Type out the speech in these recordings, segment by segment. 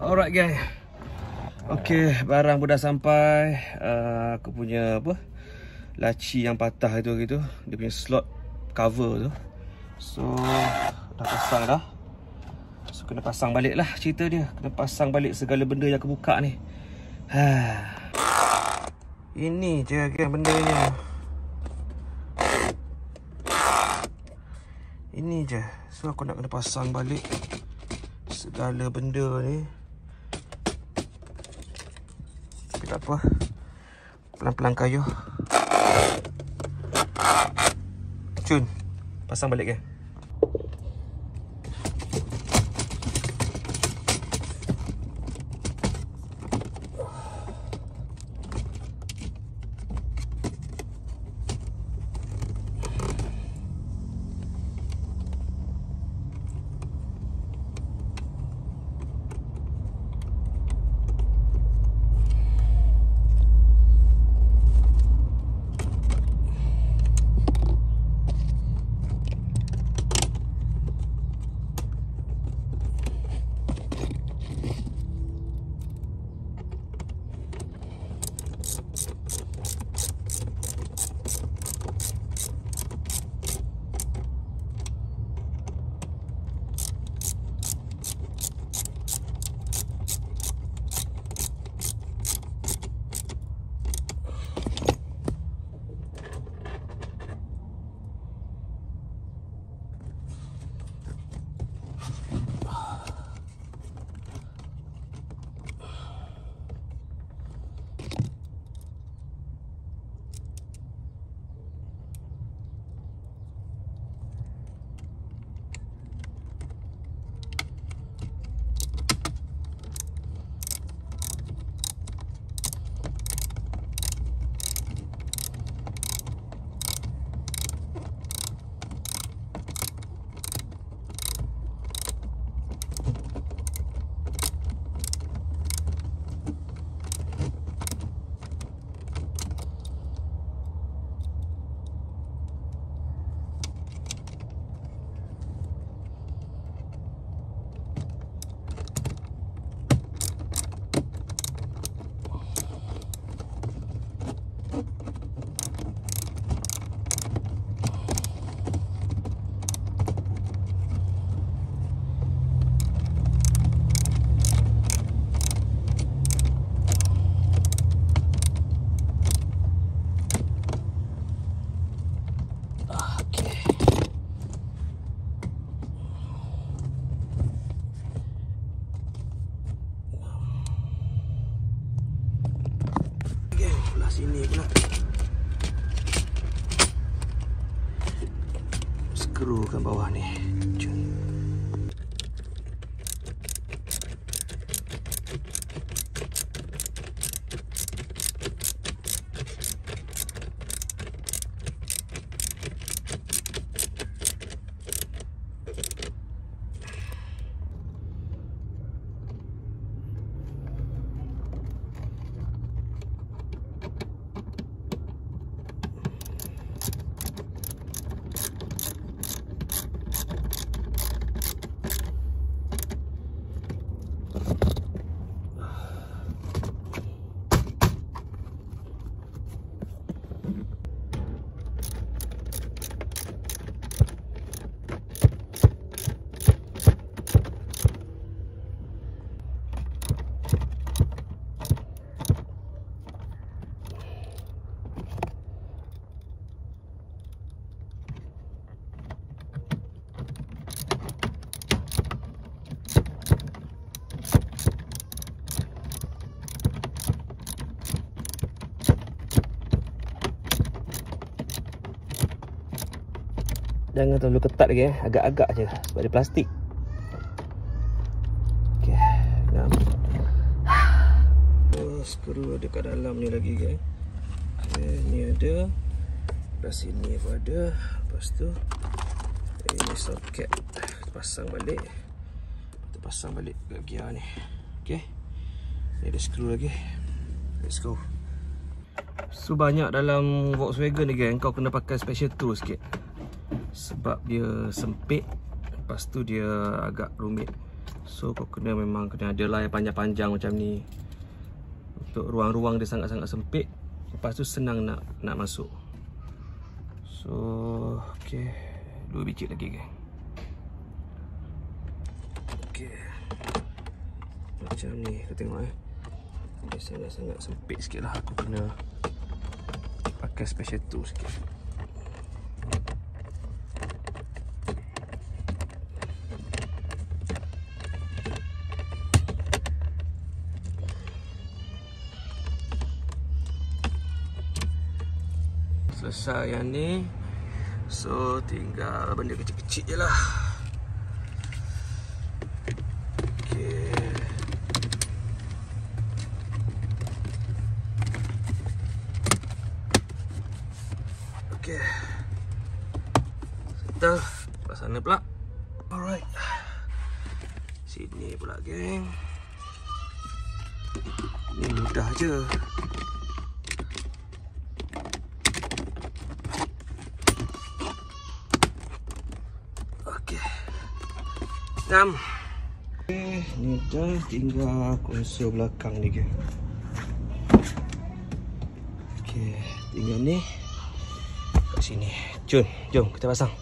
Alright guys. Okay, barang pun dah sampai. Aku punya apa, laci yang patah itu gitu, dia punya slot cover tu. So dah pasang dah. So kena pasang balik lah cerita dia. Kena pasang balik segala benda yang aku buka ni. Ini je kan bendanya. Ini je. So aku nak kena pasang balik segala benda ni. Tapi tak apa, pelan-pelan kayuh. Cun, pasang balik ke? Sini pula skrukan bawah ni. Jangan terlalu ketat lagi agak-agak je sebab dia plastik. Okey, ngam. Oh, skru ada kat dalam ni lagi guys. Okay, ni ada. Kat sini pun ada. Lepas tu ini soket. Pasang balik. Kita pasang balik kat gear ni. Okey. Ni ada skru lagi. Let's go. So banyak dalam Volkswagen ni guys, kau kena pakai special tool sikit. Sebab dia sempit, lepas tu dia agak rumit. So kau memang kena ada lah yang panjang-panjang macam ni. Untuk ruang-ruang dia sangat-sangat sempit, lepas tu senang nak masuk. So okey, 2 biji lagi kan. Okey, macam ni kau tengok dia sangat-sangat sempit sikit lah. Aku kena pakai special tool sikit. Selesai yang ni. So tinggal benda kecil-kecil je lah. Okay. Okay, settle. Belah sana pula. Alright, sini pula geng. Ni mudah je. Okay, ni dah tinggal konsol belakang ni ke. Okay, tinggal ni kat sini. Jom kita pasang.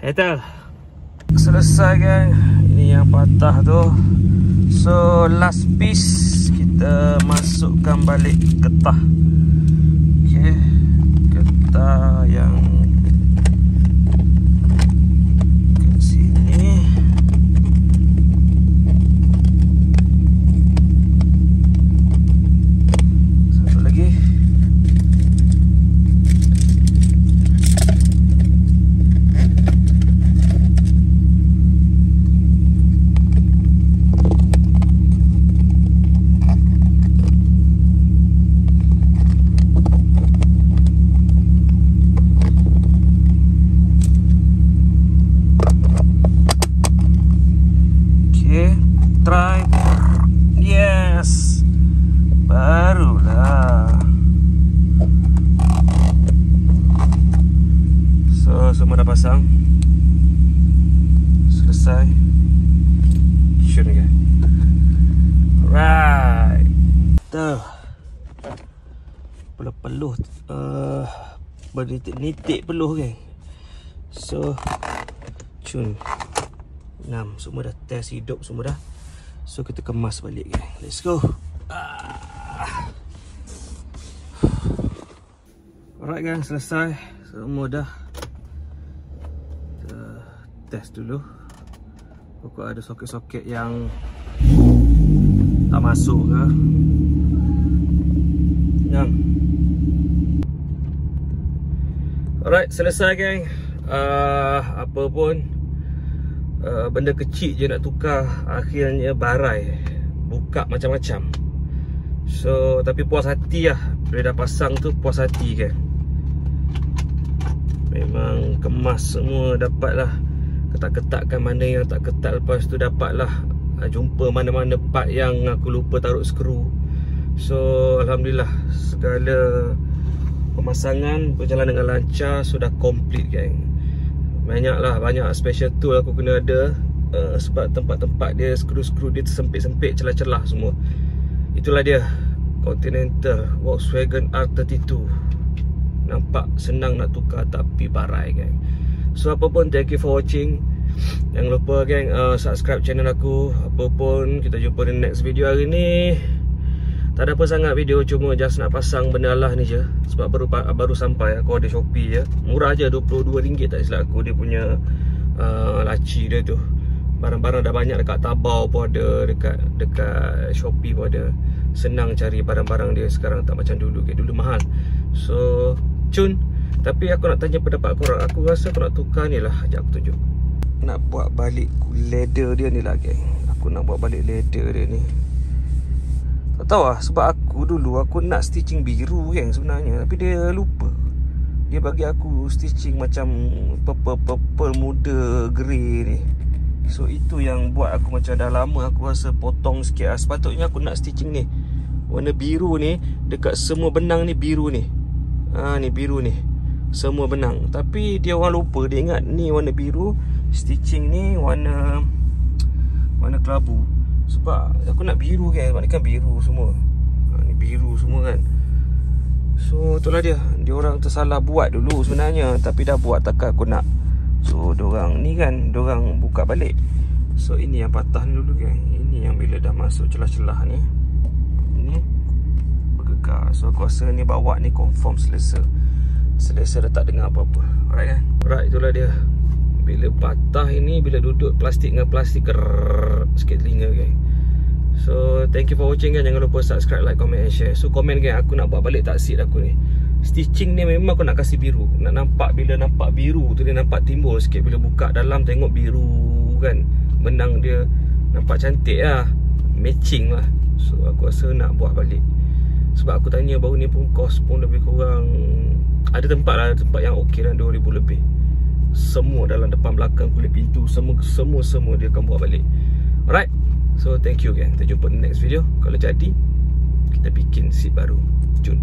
Settle. Selesai kan. Ini yang patah tu. So last piece kita masukkan balik getah. Okay, getah yang kat sini. Satu lagi. Try. Yes. Barulah. So semua dah pasang. Selesai. Shoot again. Alright. Tuh. Peluh-peluh bernitik-nitik peluh kan. So cun 6 semua dah test hidup semua dah. So kita kemas balik kan. Let's go. Alright kan, selesai. Semua dah. Kita test dulu. Pokok ada soket-soket yang tak masuk ke. Yang alright, selesai geng. Apa pun benda kecil je nak tukar, akhirnya barai, buka macam-macam. So tapi puas hati lah. Bila dah pasang tu puas hati kan. Memang kemas semua, dapat lah ketat-ketatkan mana yang tak ketat. Lepas tu dapat lah jumpa mana-mana part yang aku lupa taruh skru. So alhamdulillah segala pemasangan berjalan dengan lancar. Sudah complete geng. Banyak special tool aku kena ada, sebab tempat-tempat dia skru-skru dia tersempit-sempit, celah-celah semua. Itulah dia Continental Volkswagen R32. nampak senang nak tukar tapi barai geng. So apa pun, thank you for watching. Jangan lupa geng, subscribe channel aku. Apa pun, kita jumpa di next video hari ni. Tak ada apa sangat video, cuma just nak pasang benda lah ni je. Sebab baru sampai aku ada Shopee je. Murah je, RM22 tak silap aku. Dia punya laci dia tu. Barang-barang dah banyak dekat Taobao pun ada, dekat Shopee pun ada. Senang cari barang-barang dia sekarang, tak macam dulu ke. Dulu mahal. So cun. Tapi aku nak tanya pendapat korang. Aku rasa aku nak tukar ni lah. Sekejap aku tunjuk. Nak buat balik leather dia ni lah geng. Aku nak buat balik leather dia ni. Tak tahu lah, sebab aku nak stitching biru kan sebenarnya. Tapi dia lupa. Dia bagi aku stitching macam purple muda grey ni. So itu yang buat aku macam dah lama aku rasa potong sikit lah. Sepatutnya aku nak stitching ni warna biru ni. Dekat semua benang ni biru ni. Ni biru ni, semua benang. Tapi dia orang lupa. Dia ingat ni warna biru, stitching ni warna kelabu. Sebab aku nak biru kan. Sebab ni kan biru semua. Ni biru semua kan. So itulah dia. Dia orang tersalah buat dulu sebenarnya. Tapi dah buat takkan aku nak. So diorang ni kan, diorang buka balik. So ini yang patah ni dulu kan. Ini yang bila dah masuk celah-celah ni, ini bergegar. So aku rasa ni bawa ni confirm selesa dah tak dengar apa-apa. Alright kan. Alright, itulah dia. Bila patah ini, bila duduk plastik dengan plastik, sikit telinga kan. So thank you for watching kan. Jangan lupa subscribe, like, comment and share. So komen kan, aku nak buat balik taksir aku ni. Stitching ni memang aku nak kasih biru. Nak nampak, bila nampak biru tu dia nampak timbul sikit. Bila buka dalam tengok biru kan, benang dia nampak cantik lah, matching lah. So aku rasa nak buat balik. Sebab aku tanya baru ni pun kos pun lebih kurang, ada tempat lah, ada tempat yang okey lah, 2,000 lebih. Semua dalam depan belakang, kulit pintu, semua dia akan buat balik. Alright. So thank you kan. Kita jumpa di next video. Kalau jadi, kita bikin seat baru. Jun.